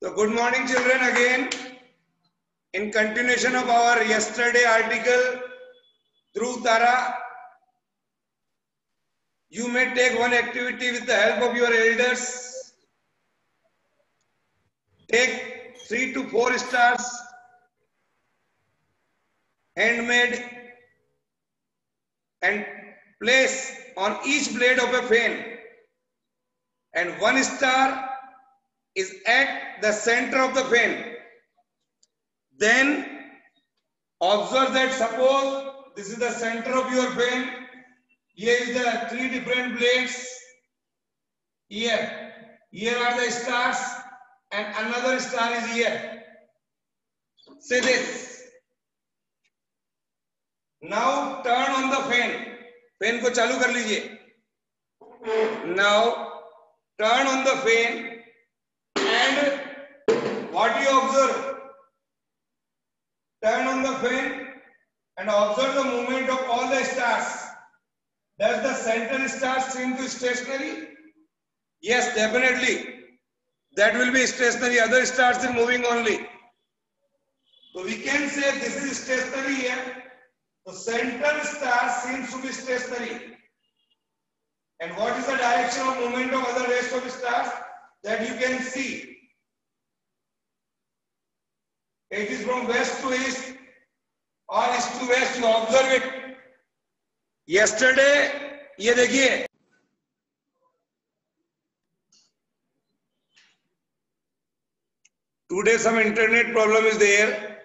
So good morning children again. In continuation of our yesterday article, Dhruv Tara, you may take one activity with the help of your elders. Take 3 to 4 stars, handmade, and place on each blade of a fan. And 1 star is at the center of the fan. Then observe that suppose this is the center of your fan. Here is the 3 different blades. Here are the stars, and another star is here. See this. Now turn on the fan. Fan को चालू कर लीजिए. Now turn on the fan, and what you observe? Turn on the fan and observe the movement of all the stars. Does the center star seem to stationary? Yes, definitely. That will be stationary. Other stars are moving only. So we can say this is stationary here. The center star seems to be stationary. And what is the direction of movement of other rest of stars? That you can see. It is from west to east or east to west. You observe it. Yesterday, ये देखिए. Today some internet problem is there.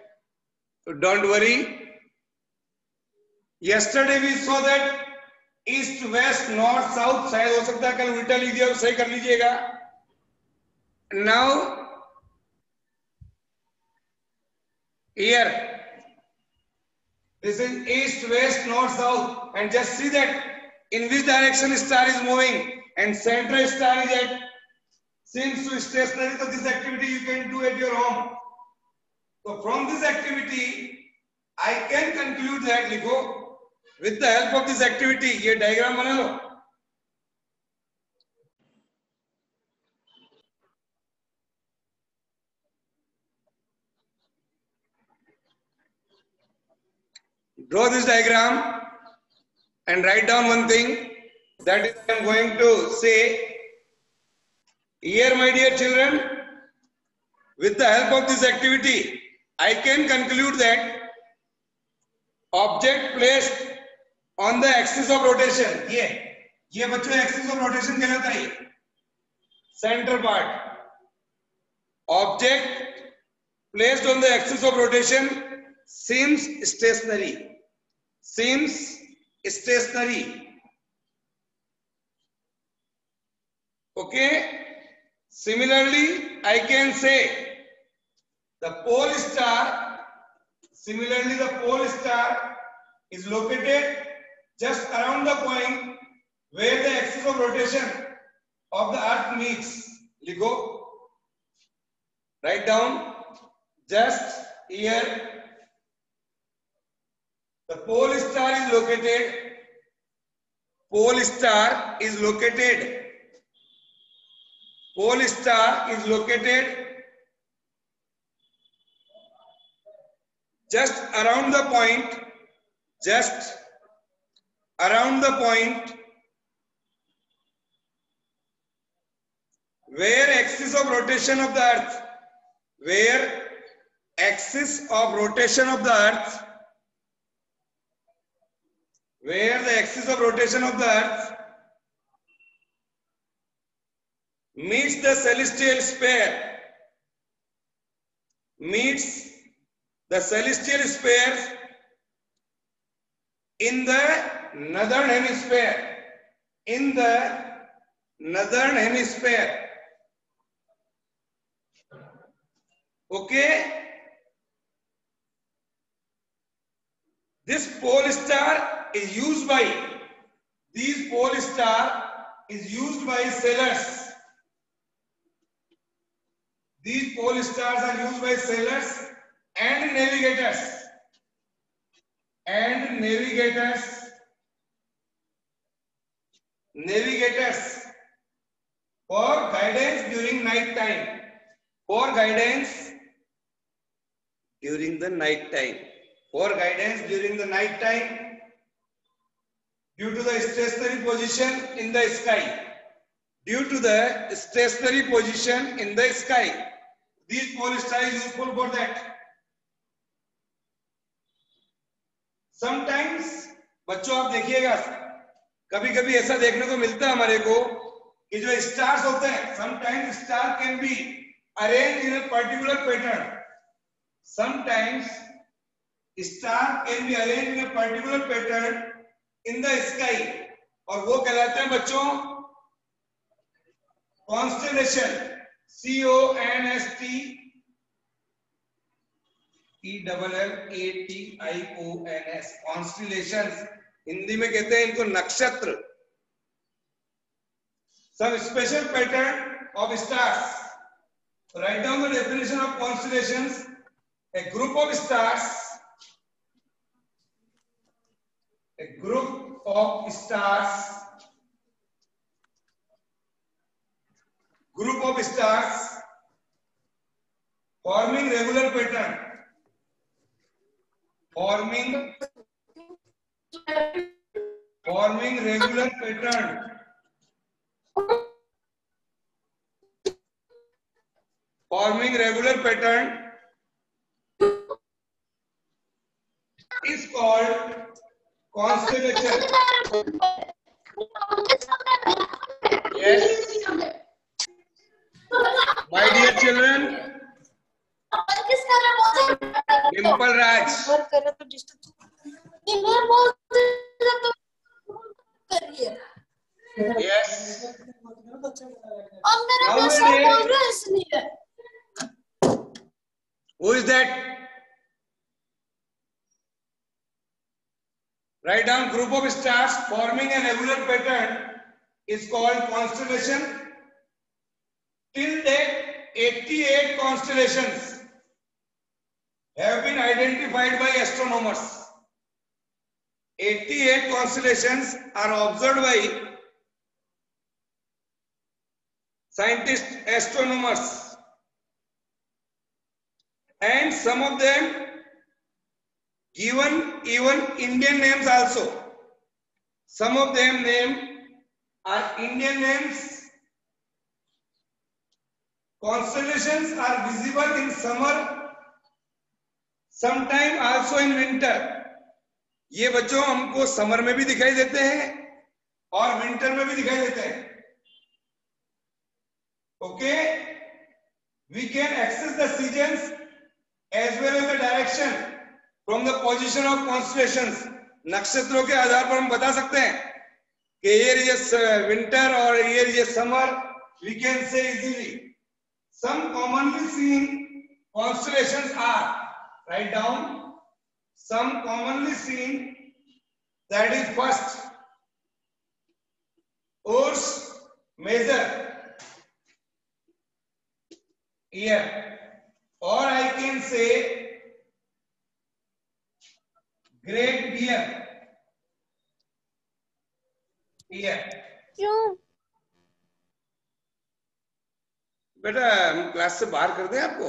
So don't worry. Yesterday we saw that east, west, north, south. शायद हो सकता है कल उल्टा लिख दिया, सही कर लीजिएगा. Now here this is east, west, north, south, and just see that in which direction star is moving, and central star is at seems to stationary. So this activity you can do at your home. So from this activity I can conclude that, लिखो, with the help of this activity, ये diagram बना लो. Draw this diagram and write down one thing, that is I am going to say. Here, my dear children, with the help of this activity, I can conclude that object placed on the axis of rotation, ये बच्चों axis of rotation कहलाता है, center part. Object placed on the axis of rotation seems stationary. Seems stationary. Okay. Similarly, I can say the pole star. Similarly, the pole star is located just around the point where the axis of rotation of the earth meets. Ligo. Write down. Just here. The pole star is located. Pole star is located. Pole star is located just around the point. Just around the point where axis of rotation of the earth. Where axis of rotation of the earth. Where the axis of rotation of the earth meets the celestial sphere. Meets the celestial spheres in the northern hemisphere. In the northern hemisphere. Okay. This pole star is used by, these pole star is used by sailors. These pole stars are used by sailors and navigators. And navigators for guidance during night time. for guidance during the night time. For guidance during the night time, due to the stationary position in the sky. Due to the stationary position in the sky, these pole star is useful for that. Sometimes बच्चों आप देखिएगा, कभी कभी ऐसा देखने को मिलता है हमारे को कि जो स्टार्स होते हैं, sometimes star can be arranged in a particular pattern. Sometimes star can be arranged in a particular pattern in the sky, और वो कहलाते हैं बच्चों constellation. CONSTELLATIONS, constellations. हिंदी में कहते हैं इनको नक्षत्र. Some special pattern of stars. Write down the definition of constellations. A group of stars. A group of stars. Group of stars forming regular pattern. Forming regular pattern. Forming regular pattern is called constellation. Yes, my dear children. Dimple Raj. Yes. Who is that? Write down group of stars forming a regular pattern is called constellation. Till date, 88 constellations have been identified by astronomers. 88 constellations are observed by scientists, astronomers, and some of them given even Indian names also. Some of them name are Indian names. Constellations are visible in summer, sometime also in winter. ये बच्चों हमको summer में भी दिखाई देते हैं और winter में भी दिखाई देते हैं. Okay, we can access the seasons as well as the direction from the position of constellations. नक्षत्रों के आधार पर हम बता सकते हैं कि here is winter or here is summer. We can say easily. Some commonly seen constellations are, write down, some commonly seen, that is first, Urs Major, here, or I can say Great Bear, here. बेटा हम class से बाहर कर दें आपको.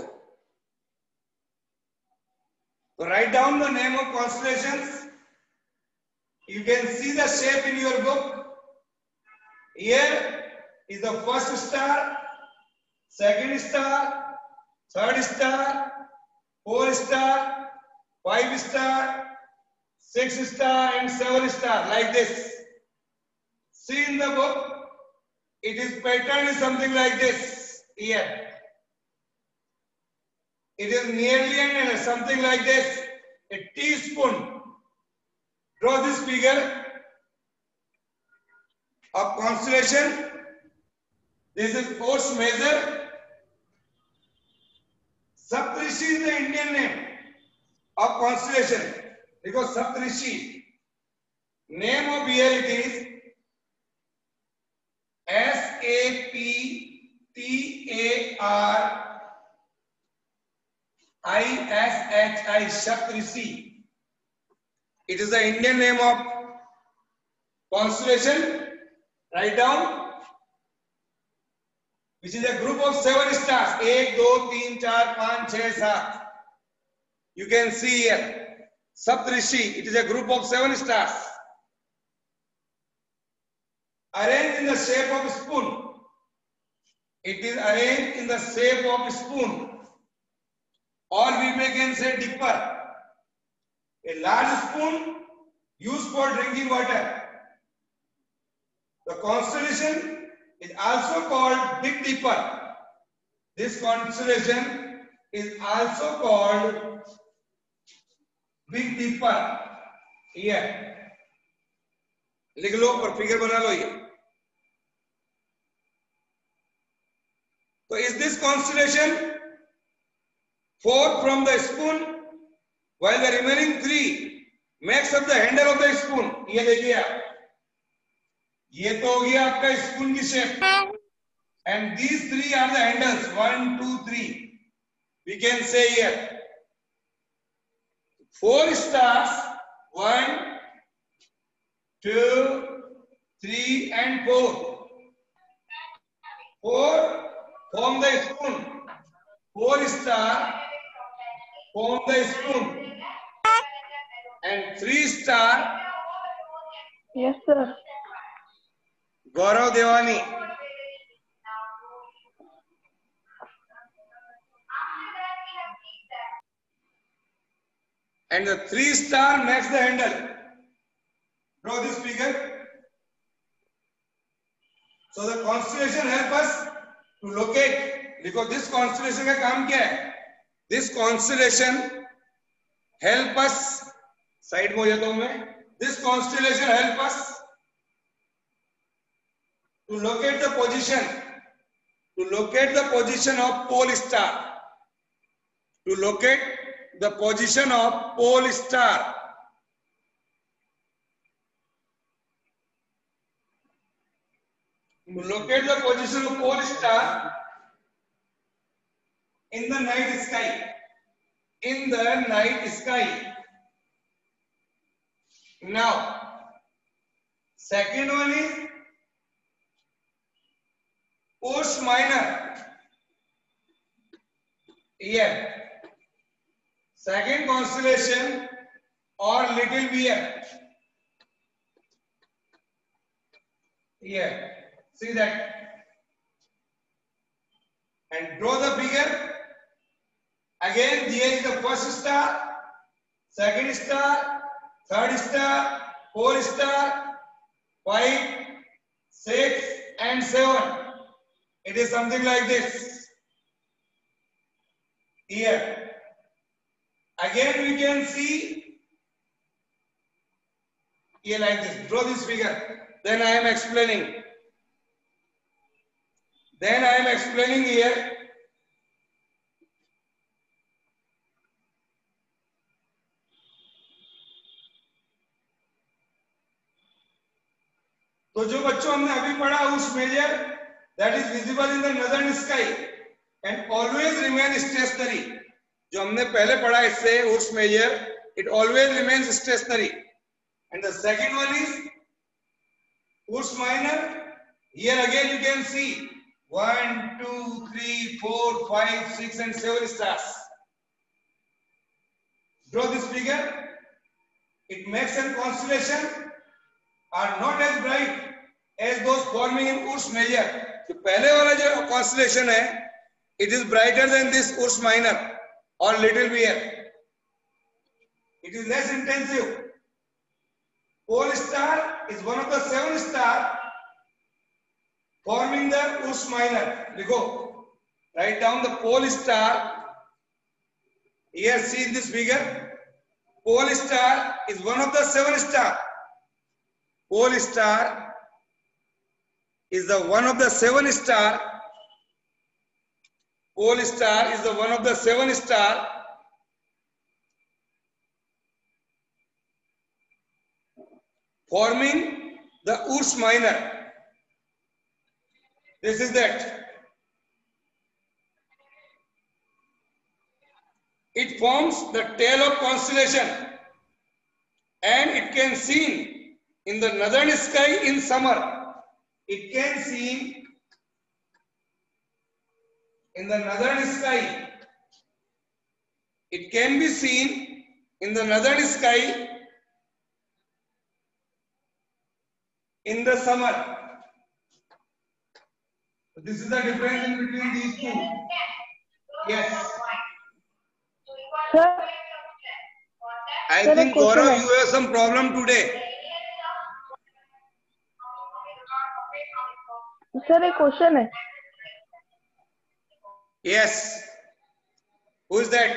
So write down the name of constellations. You can see the shape in your book. Here is the first star, second star, third star, fourth star, 5 star, 6 star, and 7 star, like this. See in the book, it is pattern is something like this. Here, it is nearly and something like this, a teaspoon. Draw this figure of constellation. This is Urs Major. Saptarishi is the Indian name of constellation, because Saptarishi, name of here it is SAPTARISHI, Saptarishi. It is the Indian name of constellation. Write down. which is a group of 7 stars. 1, 2, 3, 4, 5, 6, 7. You can see here. Saptarishi, it is a group of 7 stars. Arranged in the shape of a spoon. It is arranged in the shape of a spoon. Or we can say dipper. A large spoon used for drinking water. The constellation is also called Big Dipper. This constellation is also called Big Dipper. Here. लिख लो और figure बना लो ये. So is this constellation 4 from the spoon, while the remaining 3 makes up the handle of the spoon. ये देखिए आप, ये तो हो गया आपका स्पून की shape, and these 3 are the handles. 1, 2, 3. We can say here 4 stars. 1, 2, 3, and 4. 4 form the spoon. 4 stars form the spoon, and 3 stars. Yes, sir. Gaurav Devani. And the 3 star makes the handle. Draw this figure. So the constellation help us to locate, because this constellation का काम क्या है? This constellation help us, side में हो जाता हूं मैं. This constellation help us to locate the position of pole star. To locate the position of pole star. To locate the position of pole star in the night sky. In the night sky. Now, second one is Ursa Minor. Here. Second constellation or Little Bear. Here. See that. And draw the figure. Again, here is the first star, second star, third star, fourth star, 5, 6, and 7. It is something like this. Here. Again, we can see here like this. Draw this figure. Then I am explaining. Here. तो जो बच्चों हमने अभी पढ़ा उस major that is visible in the northern sky and always remain stationary. जो हमने पहले पढ़ा इससे उस major, it always remains stationary. And the second one is Ursa Minor. Here again you can see 1, 2, 3, 4, 5, 6, and 7 stars. Draw this figure. It makes a constellation are not as bright as those forming in Ursa Major. तो पहले वाला जो constellation है, it is brighter than this Ursa Minor or Little Bear. It is less intensive. Pole star is one of the 7 stars forming the Ursa Minor. देखो, write down the pole star. Here, see in this figure. Pole star is one of the 7 stars. Pole star is the one of the 7 stars. Pole star is the one of the 7 stars forming the Ursa Minor. This is that. It forms the tail of constellation and it can seen in the northern sky in summer. It can seen in the northern sky. It can be seen in the northern sky in the summer. This is the difference in between these two. Yes. Sir, I Sir, think a question Gaurav, है. you have some problem today. Sir एक question है. Yes. Who is that?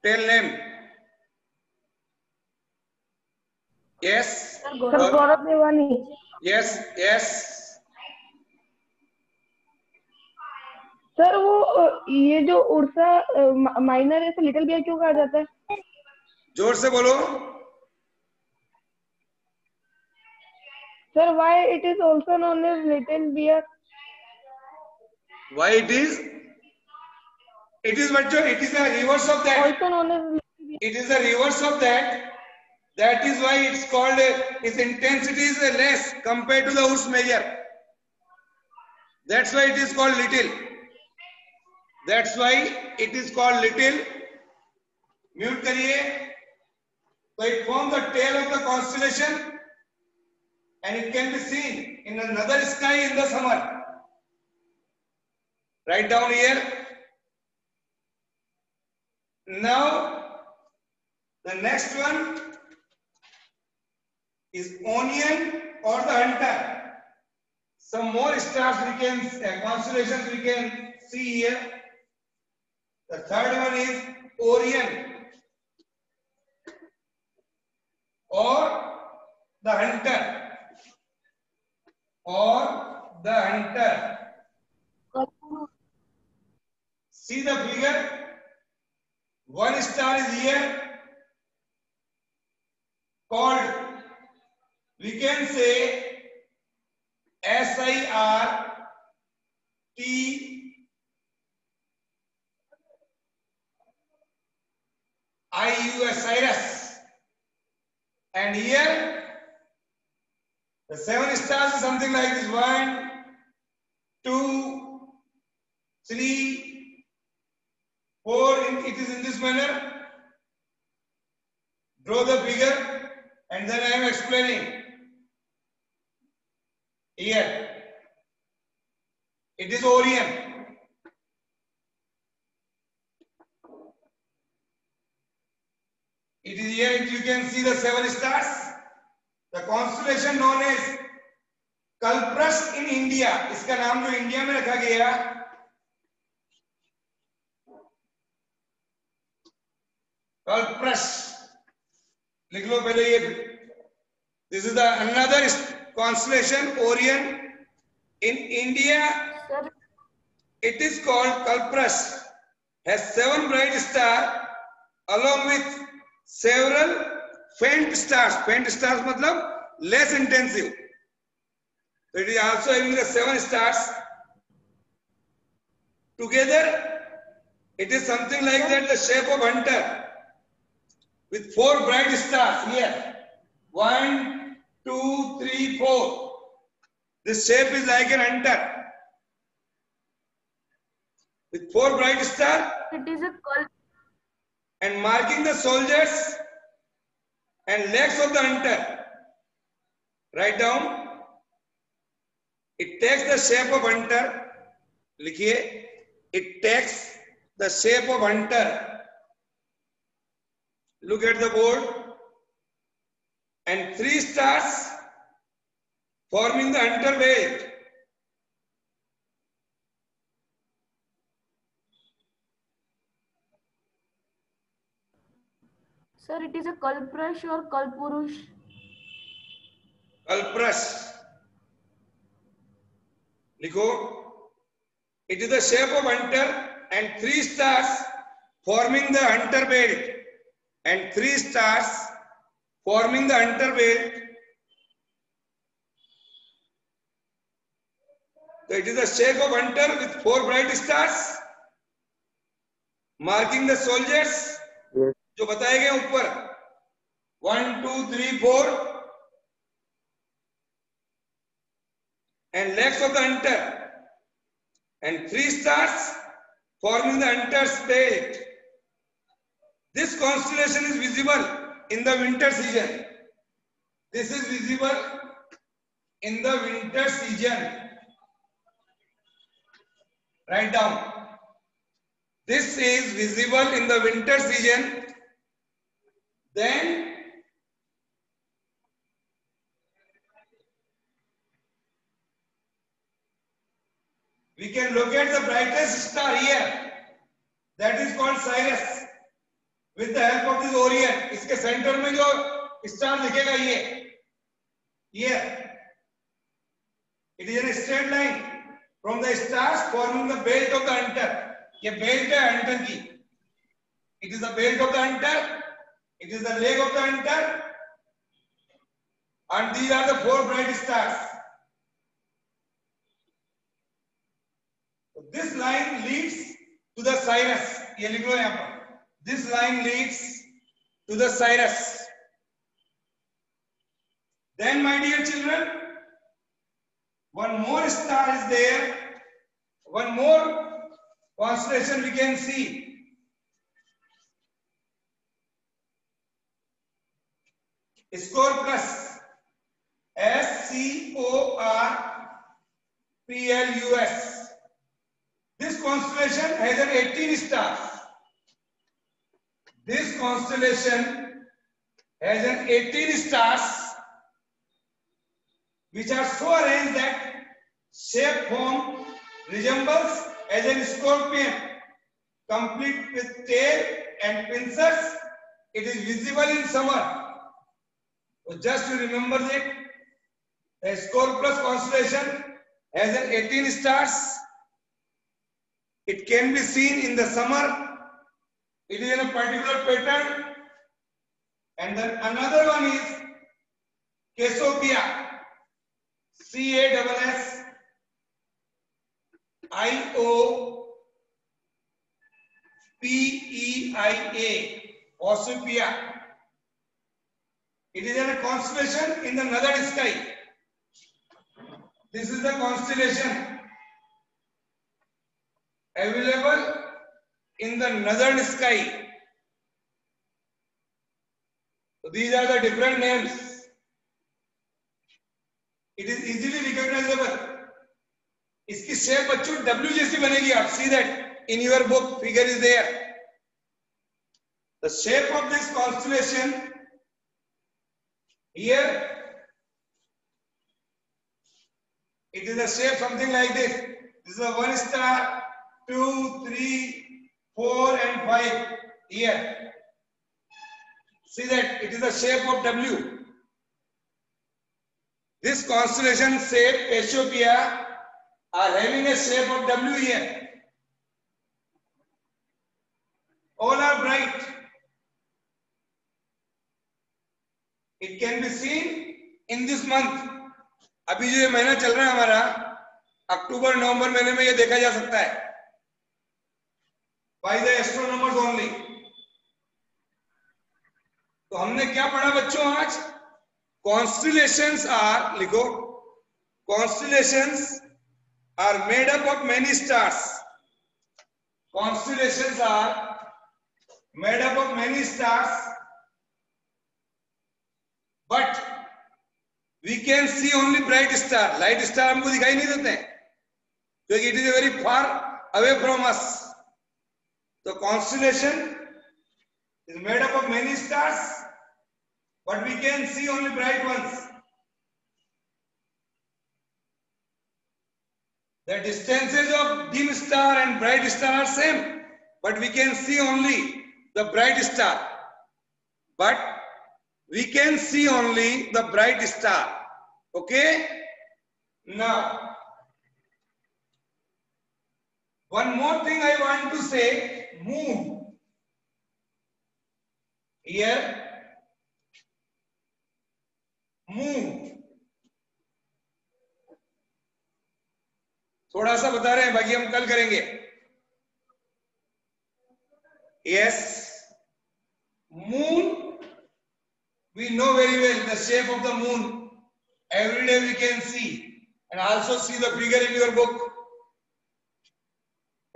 Tell name. Yes. Sir Gaurav Devani. Yes. Yes. Sir वो ये जो Ursa minor है, little bear क्यों कहा जाता है? जोर से बोलो. Sir why it is also known as little bear? Why it is? It is what? It is the reverse of that. Also known as little bear. It is the reverse of that. That is why it's called. Its intensity is less compared to the Urs Major. That's why it is called little. That's why it is called little. Mute करिए. So it forms the tail of the constellation, and it can be seen in another sky in the summer. Write down here. Now, the next one is onion or the hunter. Some more stars we can, constellations we can see here. The third one is Orion or the hunter. Or the hunter. See the figure. One star is here called, we can say, SIRTIUS, Cyrus. And here the 7 stars is something like this: 1, 2, 3, 4. It is in this manner. Draw the figure, and then I am explaining. Here, it is Orion. It is here. You can see the 7 stars. The constellation known as Kalpras in India. इसका नाम जो India में रखा गया, Kalpras. लिख लो पहले ये. This is the another constellation, Orion. In India, Sir, it is called Kalpras. Has 7 bright stars along with several faint stars. Faint stars मतलब less intensive. So it is also having the 7 stars. Together, it is something like that, the shape of hunter, with 4 bright stars here. 1, 2, 3, 4. This shape is like an hunter with 4 bright stars. it is a cult. And marking the soldiers and legs of the hunter. Write down. It takes the shape of hunter. लिखिए. It takes the shape of hunter. Look at the board. And 3 stars forming the hunter belt. Sir, it is a Kalprash or Kalpurush. Kalpras. लिखो. It is the shape of hunter and 3 stars forming the hunter belt. And 3 stars forming the hunter belt. So it is the shape of hunter with 4 bright stars marking the soldiers. जो बताए गए ऊपर 1, 2, 3, 4 and legs of the hunter and 3 stars forming the Antares belt. This constellation is visible in the winter season. This is visible in the winter season. Write down. This is visible in the winter season. Then we can locate the brightest star here. That is called Sirius. With the help of this Orion. इसके centre में जो star दिखेगा ये. Here. It is a straight line from the stars forming the belt of the Hunter. ये belt है Hunter की. It is the belt of the Hunter. It is the leg of the Hunter. And these are the four bright stars. So this line leads to the Sirius. ये लिख लो यहाँ पर. This line leads to the Sirius. Then, my dear children, one more star is there. One more constellation we can see. Scorpus. Scorpus. This constellation has an 18 stars. This constellation has an 18 stars which are so arranged that shape form resembles as a scorpion, complete with tail and pincers. It is visible in summer. So just to remember that the Scorpus constellation has an 18 stars. It can be seen in the summer. It is in a particular pattern. And then another one is Cassiopeia. Cassiopeia. Cassiopeia. It is in a constellation in the northern sky. This is the constellation available in the northern sky. So these are the different names. It is easily recognizable. इसकी shape बच्चों W जैसी बनेगी. आप see that in your book figure is there. The shape of this constellation here, it is a shape something like this. This is a 1 star, 2, 3, 4 and 5 here. See that it is the shape of W. This constellation shape Cassiopeia are having a shape of W here. All are bright. It can be seen in this month. अभी जो ये महीना चल रहा है हमारा अक्टूबर नवंबर महीने में ये देखा जा सकता है. By the astronomers only. तो हमने क्या पढ़ा बच्चों आज? Constellations are, लिखो, constellations are made up of many stars. Constellations are made up of many stars, but we can see only bright star. Light star हमको दिखाई नहीं देते हैं, क्योंकि it is very far away from us. The constellation is made up of many stars, but we can see only bright ones. The distances of dim star and bright star are same, but we can see only the bright star. But we can see only the bright star. Okay? Now, one more thing I want to say. Moon. Here, moon. थोड़ा सा बता रहे हैं, बाकी हम कल करेंगे. Yes, moon. We know very well the shape of the moon. Every day we can see, and also see the figure in your book.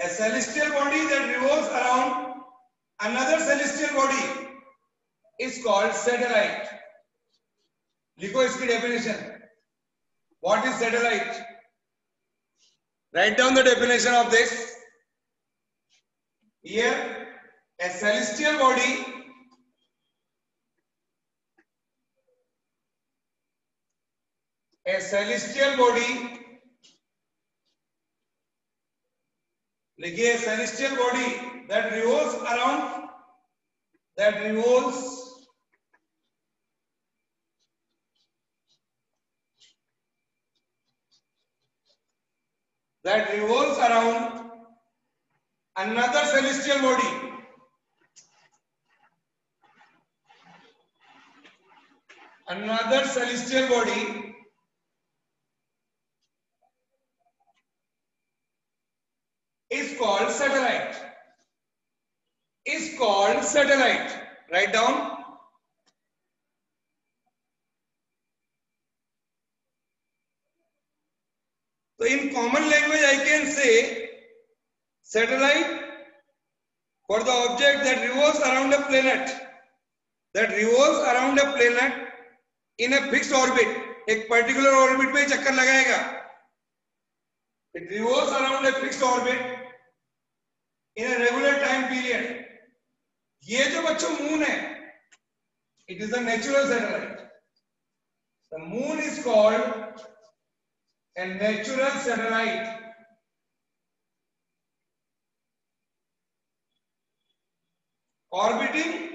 A celestial body that revolves around another celestial body is called satellite. लिखो इसकी definition. What is satellite? Write down the definition of this. Here, a celestial body लिखिए celestial body that revolves around another celestial body. Another celestial body is called satellite. Write down. So in common language I can say satellite for the object that revolves around a planet, in a fixed orbit. एक particular orbit पे चक्कर लगाएगा. It revolves around a fixed orbit in a regular time period. ये जो बच्चों moon है, it is a natural satellite. The moon is called a natural satellite. Orbiting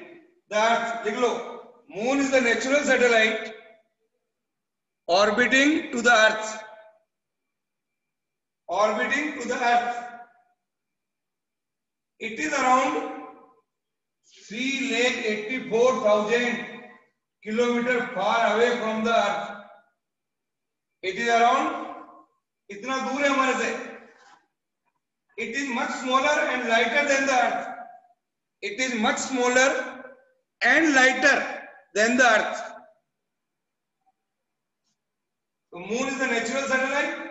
the Earth. लिख लो. Moon is the natural satellite orbiting to the Earth. It is around 3,84,000 kilometers far away from the Earth. It is around, इतना दूर है हमारे से. It is much smaller and lighter than the Earth. It is much smaller and lighter than the Earth. The moon is the natural satellite.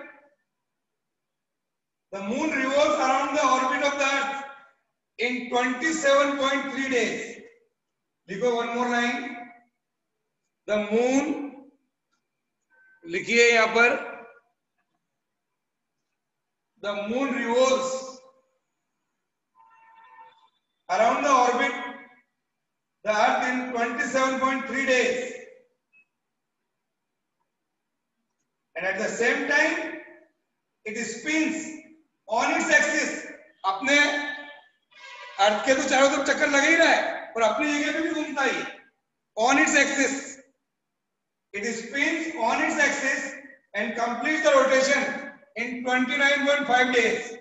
The moon revolves around the orbit of the Earth in 27.3 days. लिखो one more line. The moon, लिखिए यहाँ पर. The moon revolves around the orbit the Earth in 27.3 days. And at the same time, it spins on its axis. अपने अर्थ के तो चारों तरफ चक्कर लगा ही रहा है और अपनी जगह पे भी घूमता ही. On its axis, it spins on its axis and completes the rotation in 29.5 days.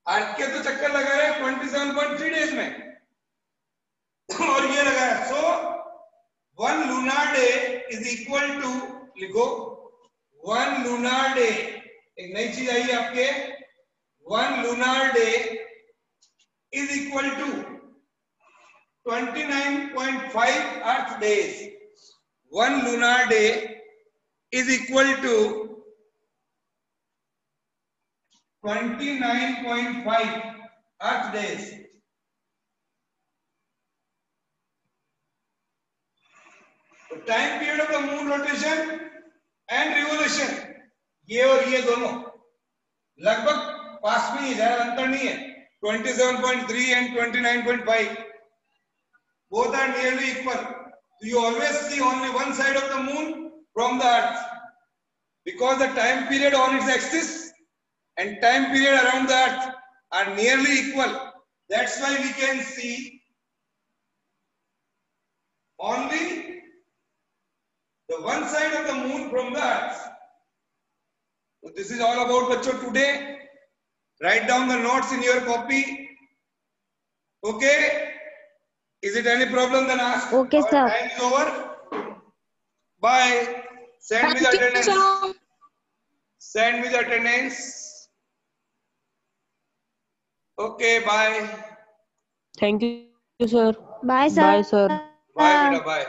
अर्थ के तो चक्कर लगा रहा है 27.3 days में और ये लगा है. So 1 lunar day is equal to, लिखो 1 lunar day, एक नई चीज आई है आपके. 1 lunar day is equal to 29.5 earth days. 1 lunar day is equal to 29.5 earth days. The time period of the moon rotation and revolution, ये और ये दोनों लगभग पास में ही, ज्यादा अंतर नहीं है. 27.3 and 29.5 both are nearly equal. So you always see only one side of the moon from the Earth because the time period on its axis and time period around the Earth are nearly equal. That's why we can see only the one side of the moon from the Earth. So this is all about bachcho today. Write down the notes in your copy. Okay? Is it any problem? Then ask. Okay, Our sir. time is over. Bye. Send me the attendance. Send me the attendance. Okay, bye. Thank you, sir. Bye, sir. Bye, sir. Bye, beta, bye.